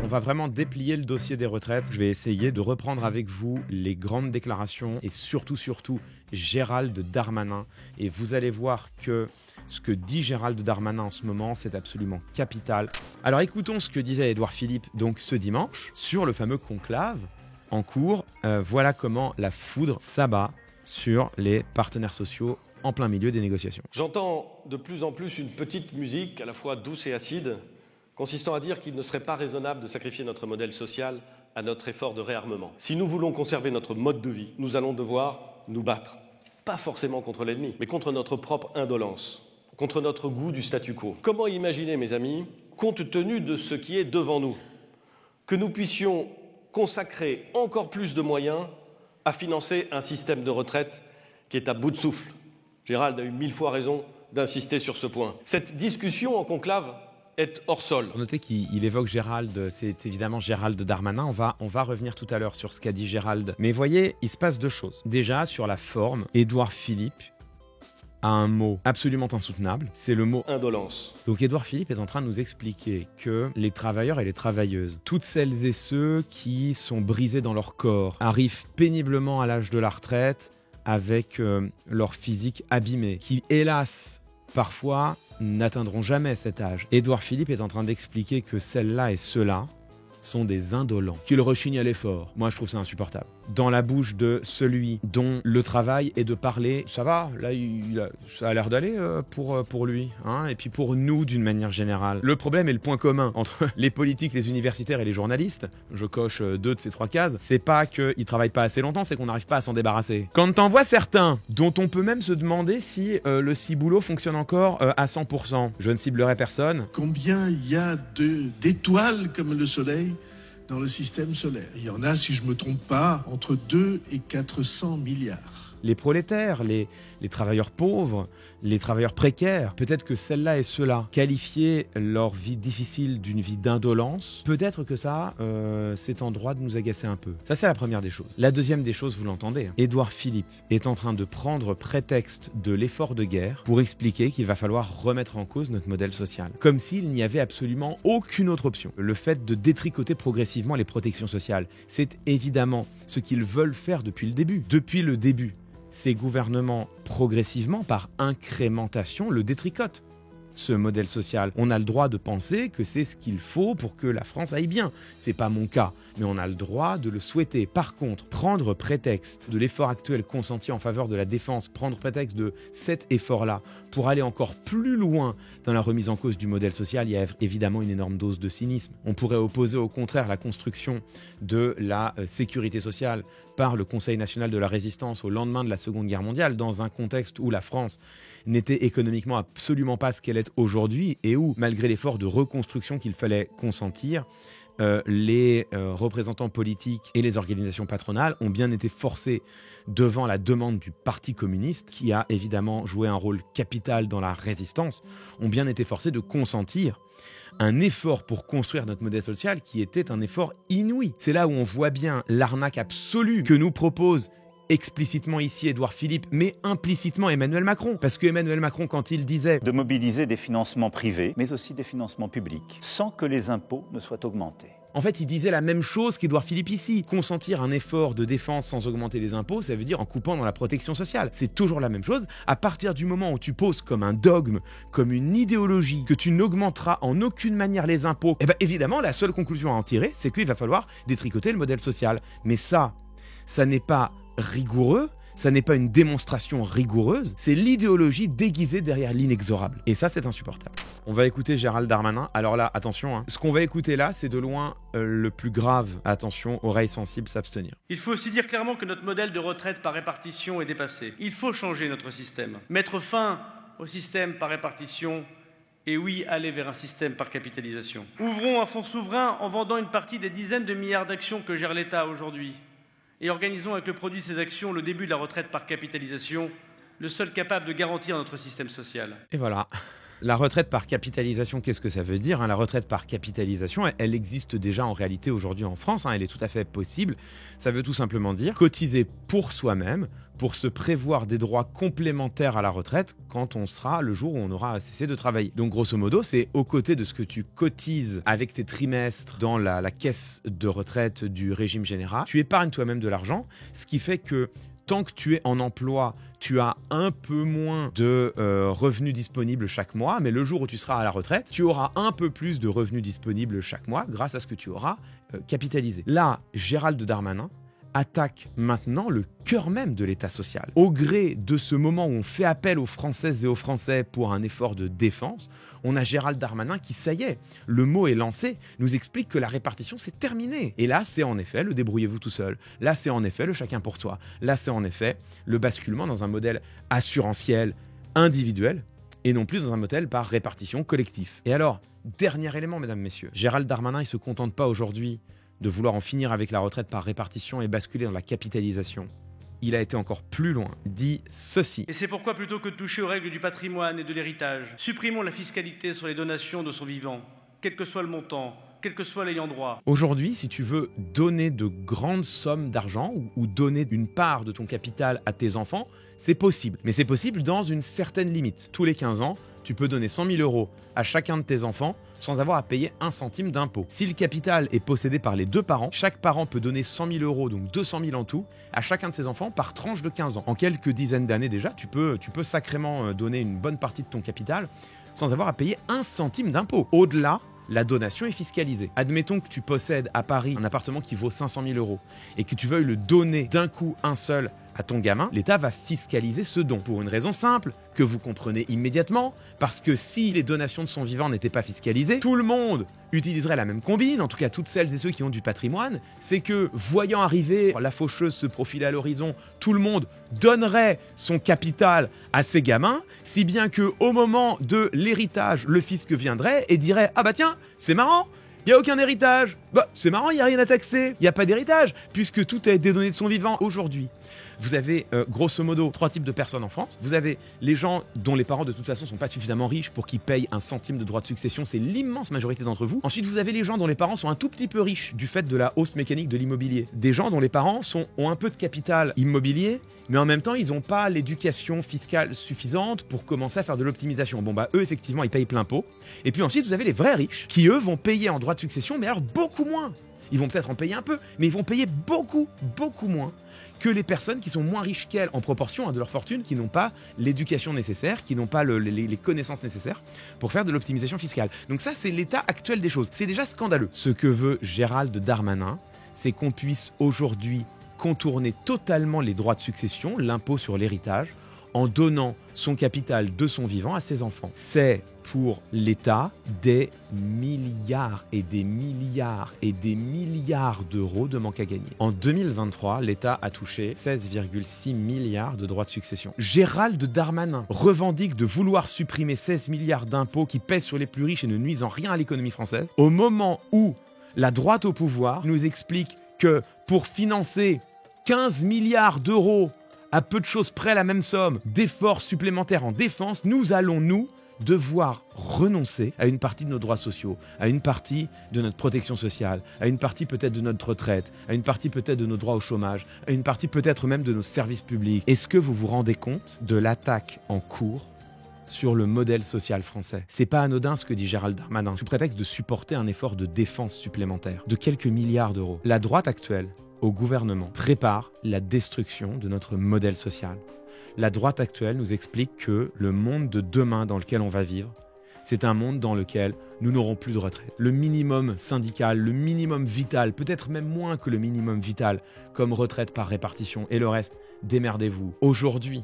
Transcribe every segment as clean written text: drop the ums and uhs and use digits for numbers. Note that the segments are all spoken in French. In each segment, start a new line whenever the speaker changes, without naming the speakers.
On va vraiment déplier le dossier des retraites. Je vais essayer de reprendre avec vous les grandes déclarations et surtout Gérald Darmanin. Et vous allez voir que ce que dit Gérald Darmanin en ce moment, c'est absolument capital. Alors écoutons ce que disait Édouard Philippe donc ce dimanche sur le fameux conclave en cours. Voilà comment la foudre s'abat sur les partenaires sociaux en plein milieu des négociations.
J'entends de plus en plus une petite musique, à la fois douce et acide, consistant à dire qu'il ne serait pas raisonnable de sacrifier notre modèle social à notre effort de réarmement. Si nous voulons conserver notre mode de vie, nous allons devoir nous battre. Pas forcément contre l'ennemi, mais contre notre propre indolence, contre notre goût du statu quo. Comment imaginer, mes amis, compte tenu de ce qui est devant nous, que nous puissions consacrer encore plus de moyens à financer un système de retraite qui est à bout de souffle? Gérald a eu 1000 fois raison d'insister sur ce point. Cette discussion en conclave est hors sol.
Notez qu'il évoque Gérald, c'est évidemment Gérald Darmanin. On va revenir tout à l'heure sur ce qu'a dit Gérald. Mais voyez, il se passe deux choses. Déjà, sur la forme, Édouard Philippe a un mot absolument insoutenable, c'est le mot
indolence.
Donc Édouard Philippe est en train de nous expliquer que les travailleurs et les travailleuses, toutes celles et ceux qui sont brisés dans leur corps, arrivent péniblement à l'âge de la retraite avec leur physique abîmé, qui hélas, parfois, n'atteindront jamais cet âge. Édouard Philippe est en train d'expliquer que celles-là et ceux-là sont des indolents, qu'ils rechignent à l'effort. Moi, je trouve ça insupportable. Dans la bouche de celui dont le travail est de parler, ça va, là, ça a l'air d'aller pour lui, hein, et puis pour nous d'une manière générale. Le problème et le point commun entre les politiques, les universitaires et les journalistes, je coche 2 de ces 3 cases, c'est pas qu'ils travaillent pas assez longtemps, c'est qu'on n'arrive pas à s'en débarrasser. Quand t'en vois certains, dont on peut même se demander si le ciboulot fonctionne encore à 100%, je ne ciblerai personne.
Combien il y a d'étoiles comme le soleil dans le système solaire? Il y en a, si je ne me trompe pas, entre 2 et 400 milliards.
Les prolétaires, les travailleurs pauvres, les travailleurs précaires, peut-être que celles-là et ceux-là qualifier leur vie difficile d'une vie d'indolence, peut-être que ça, c'est en droit de nous agacer un peu. Ça, c'est la première des choses. La deuxième des choses, vous l'entendez, hein. Édouard Philippe est en train de prendre prétexte de l'effort de guerre pour expliquer qu'il va falloir remettre en cause notre modèle social. Comme s'il n'y avait absolument aucune autre option. Le fait de détricoter progressivement les protections sociales, c'est évidemment ce qu'ils veulent faire depuis le début. Depuis le début. Ces gouvernements, progressivement, par incrémentation, le détricotent, ce modèle social. On a le droit de penser que c'est ce qu'il faut pour que la France aille bien. C'est pas mon cas, mais on a le droit de le souhaiter. Par contre, prendre prétexte de l'effort actuel consenti en faveur de la défense, prendre prétexte de cet effort-là pour aller encore plus loin dans la remise en cause du modèle social, il y a évidemment une énorme dose de cynisme. On pourrait opposer au contraire la construction de la sécurité sociale par le Conseil national de la résistance au lendemain de la Seconde Guerre mondiale, dans un contexte où la France n'était économiquement absolument pas ce qu'elle est aujourd'hui et où, malgré l'effort de reconstruction qu'il fallait consentir, les représentants politiques et les organisations patronales ont bien été forcés devant la demande du Parti communiste, qui a évidemment joué un rôle capital dans la résistance, ont bien été forcés de consentir un effort pour construire notre modèle social qui était un effort inouï. C'est là où on voit bien l'arnaque absolue que nous propose explicitement ici Édouard Philippe, mais implicitement Emmanuel Macron. Parce que Emmanuel Macron, quand il disait
de mobiliser des financements privés, mais aussi des financements publics, sans que les impôts ne soient augmentés.
En fait, il disait la même chose qu'Édouard Philippe ici. Consentir un effort de défense sans augmenter les impôts, ça veut dire en coupant dans la protection sociale. C'est toujours la même chose. À partir du moment où tu poses comme un dogme, comme une idéologie, que tu n'augmenteras en aucune manière les impôts, eh bien évidemment, la seule conclusion à en tirer, c'est qu'il va falloir détricoter le modèle social. Mais ça n'est pas rigoureux, ça n'est pas une démonstration rigoureuse, c'est l'idéologie déguisée derrière l'inexorable. Et ça, c'est insupportable. On va écouter Gérald Darmanin. Alors là, attention, hein. Ce qu'on va écouter là, c'est de loin le plus grave. Attention, oreilles sensibles, s'abstenir.
Il faut aussi dire clairement que notre modèle de retraite par répartition est dépassé. Il faut changer notre système. Mettre fin au système par répartition et oui, aller vers un système par capitalisation. Ouvrons un fonds souverain en vendant une partie des dizaines de milliards d'actions que gère l'État aujourd'hui. Et organisons avec le produit de ces actions le début de la retraite par capitalisation, le seul capable de garantir notre système social.
Et voilà. La retraite par capitalisation, qu'est-ce que ça veut dire, hein? La retraite par capitalisation, elle existe déjà en réalité aujourd'hui en France, hein, elle est tout à fait possible. Ça veut tout simplement dire cotiser pour soi-même pour se prévoir des droits complémentaires à la retraite quand on sera le jour où on aura cessé de travailler. Donc grosso modo, c'est aux côtés de ce que tu cotises avec tes trimestres dans la caisse de retraite du régime général, tu épargnes toi-même de l'argent, ce qui fait que tant que tu es en emploi, tu as un peu moins de revenus disponibles chaque mois, mais le jour où tu seras à la retraite, tu auras un peu plus de revenus disponibles chaque mois grâce à ce que tu auras capitalisé. Là, Gérald Darmanin attaque maintenant le cœur même de l'État social. Au gré de ce moment où on fait appel aux Françaises et aux Français pour un effort de défense, on a Gérald Darmanin qui, ça y est, le mot est lancé, nous explique que la répartition c'est terminé. Et là, c'est en effet le débrouillez-vous tout seul. Là, c'est en effet le chacun pour soi. Là, c'est en effet le basculement dans un modèle assurantiel, individuel, et non plus dans un modèle par répartition collectif. Et alors, dernier élément, mesdames, messieurs, Gérald Darmanin, il ne se contente pas aujourd'hui de vouloir en finir avec la retraite par répartition et basculer dans la capitalisation. Il a été encore plus loin, dit ceci.
Et c'est pourquoi, plutôt que de toucher aux règles du patrimoine et de l'héritage, supprimons la fiscalité sur les donations de son vivant, quel que soit le montant, quel que soit l'ayant droit.
Aujourd'hui, si tu veux donner de grandes sommes d'argent ou donner une part de ton capital à tes enfants, c'est possible. Mais c'est possible dans une certaine limite. Tous les 15 ans, tu peux donner 100 000 € à chacun de tes enfants sans avoir à payer 1 centime d'impôt. Si le capital est possédé par les 2 parents, chaque parent peut donner 100 000 €, donc 200 000 en tout, à chacun de ses enfants par tranche de 15 ans. En quelques dizaines d'années déjà, tu peux sacrément donner une bonne partie de ton capital sans avoir à payer 1 centime d'impôt. Au-delà, la donation est fiscalisée. Admettons que tu possèdes à Paris un appartement qui vaut 500 000 € et que tu veuilles le donner d'un coup un seul à ton gamin, l'État va fiscaliser ce don. Pour une raison simple, que vous comprenez immédiatement, parce que si les donations de son vivant n'étaient pas fiscalisées, tout le monde utiliserait la même combine, en tout cas toutes celles et ceux qui ont du patrimoine, c'est que voyant arriver la faucheuse se profiler à l'horizon, tout le monde donnerait son capital à ses gamins, si bien que au moment de l'héritage, le fisc viendrait et dirait « Ah bah tiens, c'est marrant !» Il n'y a aucun héritage. Bah, c'est marrant, il n'y a rien à taxer. Il n'y a pas d'héritage, puisque tout a été donné de son vivant aujourd'hui. Vous avez grosso modo 3 types de personnes en France. Vous avez les gens dont les parents de toute façon ne sont pas suffisamment riches pour qu'ils payent 1 centime de droit de succession. C'est l'immense majorité d'entre vous. Ensuite, vous avez les gens dont les parents sont un tout petit peu riches du fait de la hausse mécanique de l'immobilier. Des gens dont les parents ont un peu de capital immobilier, mais en même temps, ils n'ont pas l'éducation fiscale suffisante pour commencer à faire de l'optimisation. Bon, bah, eux, effectivement, ils payent plein pot. Et puis ensuite, vous avez les vrais riches qui, eux, vont payer en droit de succession, mais alors beaucoup moins. Ils vont peut-être en payer un peu, mais ils vont payer beaucoup, beaucoup moins que les personnes qui sont moins riches qu'elles en proportion de leur fortune, qui n'ont pas l'éducation nécessaire, qui n'ont pas les connaissances nécessaires pour faire de l'optimisation fiscale. Donc ça, c'est l'état actuel des choses. C'est déjà scandaleux. Ce que veut Gérald Darmanin, c'est qu'on puisse aujourd'hui contourner totalement les droits de succession, l'impôt sur l'héritage, en donnant son capital de son vivant à ses enfants. C'est pour l'État des milliards et des milliards et des milliards d'euros de manque à gagner. En 2023, l'État a touché 16,6 milliards de droits de succession. Gérald Darmanin revendique de vouloir supprimer 16 milliards d'impôts qui pèsent sur les plus riches et ne nuisent en rien à l'économie française, au moment où la droite au pouvoir nous explique que pour financer 15 milliards d'euros à peu de choses près la même somme d'efforts supplémentaires en défense, nous allons, nous, devoir renoncer à une partie de nos droits sociaux, à une partie de notre protection sociale, à une partie peut-être de notre retraite, à une partie peut-être de nos droits au chômage, à une partie peut-être même de nos services publics. Est-ce que vous vous rendez compte de l'attaque en cours sur le modèle social français? C'est pas anodin ce que dit Gérald Darmanin, sous prétexte de supporter un effort de défense supplémentaire de quelques milliards d'euros. La droite actuelle, au gouvernement, prépare la destruction de notre modèle social. La droite actuelle nous explique que le monde de demain dans lequel on va vivre, c'est un monde dans lequel nous n'aurons plus de retraite. Le minimum syndical, le minimum vital, peut-être même moins que le minimum vital, comme retraite par répartition, et le reste, démerdez-vous. Aujourd'hui,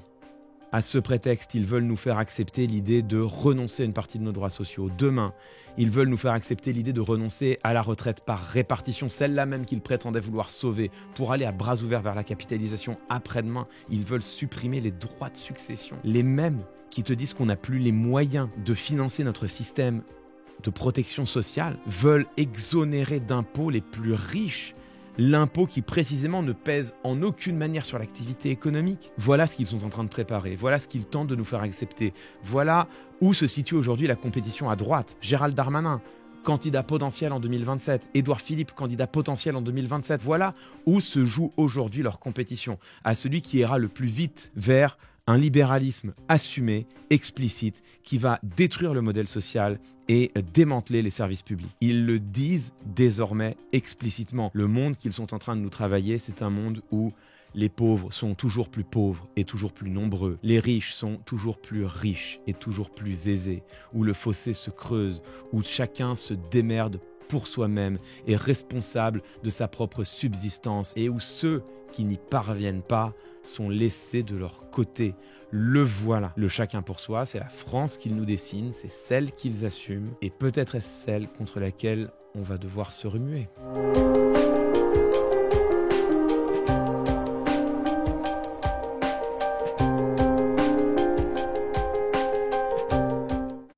à ce prétexte, ils veulent nous faire accepter l'idée de renoncer à une partie de nos droits sociaux. Demain, ils veulent nous faire accepter l'idée de renoncer à la retraite par répartition, celle-là même qu'ils prétendaient vouloir sauver, pour aller à bras ouverts vers la capitalisation. Après-demain, ils veulent supprimer les droits de succession. Les mêmes qui te disent qu'on n'a plus les moyens de financer notre système de protection sociale veulent exonérer d'impôts les plus riches. L'impôt qui précisément ne pèse en aucune manière sur l'activité économique. Voilà ce qu'ils sont en train de préparer, voilà ce qu'ils tentent de nous faire accepter. Voilà où se situe aujourd'hui la compétition à droite. Gérald Darmanin, candidat potentiel en 2027. Édouard Philippe, candidat potentiel en 2027. Voilà où se joue aujourd'hui leur compétition. À celui qui ira le plus vite vers un libéralisme assumé, explicite, qui va détruire le modèle social et démanteler les services publics. Ils le disent désormais explicitement. Le monde qu'ils sont en train de nous travailler, c'est un monde où les pauvres sont toujours plus pauvres et toujours plus nombreux. Les riches sont toujours plus riches et toujours plus aisés. Où le fossé se creuse, où chacun se démerde pour soi-même, est responsable de sa propre subsistance et où ceux qui n'y parviennent pas sont laissés de leur côté. Le voilà, le chacun pour soi, c'est la France qu'ils nous dessinent, c'est celle qu'ils assument et peut-être est-ce celle contre laquelle on va devoir se remuer.